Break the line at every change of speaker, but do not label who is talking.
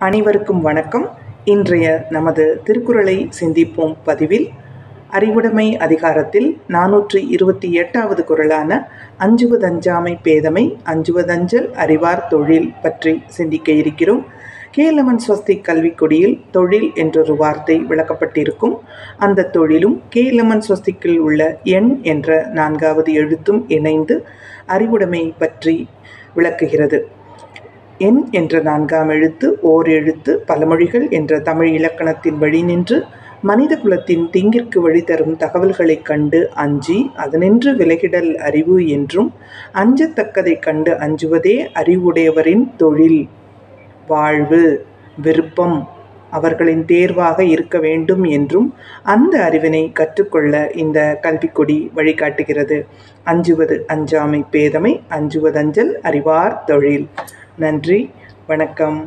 அனைவருக்கும் வணக்கம். இன்றைய நமது திருக்குறளை சிந்திப்போம் பதிவில் அறிவுடைமை அதிகாரத்தில் 428வது குறளான அஞ்சுவதஞ்சாமை பேதமை அஞ்சுவதஞ்சல் அறிவார் தொழில் பற்றி சிந்திக்க இருக்கிறோம். கேலமன் ஸ்வஸ்திக் கல்விக்கொடியில் தொழில் என்றொரு வார்த்தை விளக்கப்பட்டிருக்கும். அந்த தொழிலும் கேலமன் ஸ்வஸ்திக்கில் உள்ள எண் என்ற 4வது எழுத்தும் இணைந்து அறிவுடைமை பற்றி விளக்குகிறது. எண் என்ற 4ஆம் எழுத்து ஓர் எழுத்து பலமொழிகள் என்ற தமிழ் இலக்கணத்தின் வழி நின்று மனித குலத்தின் தீங்கிற்கு வழி தரும் தகவல்களைக் கண்டு அஞ்சி அதனின்று விலகிடல் அறிவு என்றும், அஞ்சத்தக்கதை கண்டு அஞ்சுவதே அறிவுடையவரின் தொழில், வாழ்வு, விருப்பம், அவர்களின் தேர்வாக இருக்க வேண்டும் என்றும் அந்த அறிவினை கற்றுக்கொள்ள இந்த கல்விக்கொடி வழிகாட்டுகிறது. அஞ்சுவது அஞ்சாமை பேதமை அஞ்சுவதஞ்சல் அறிவார் தொழில். நன்றி, வணக்கம்.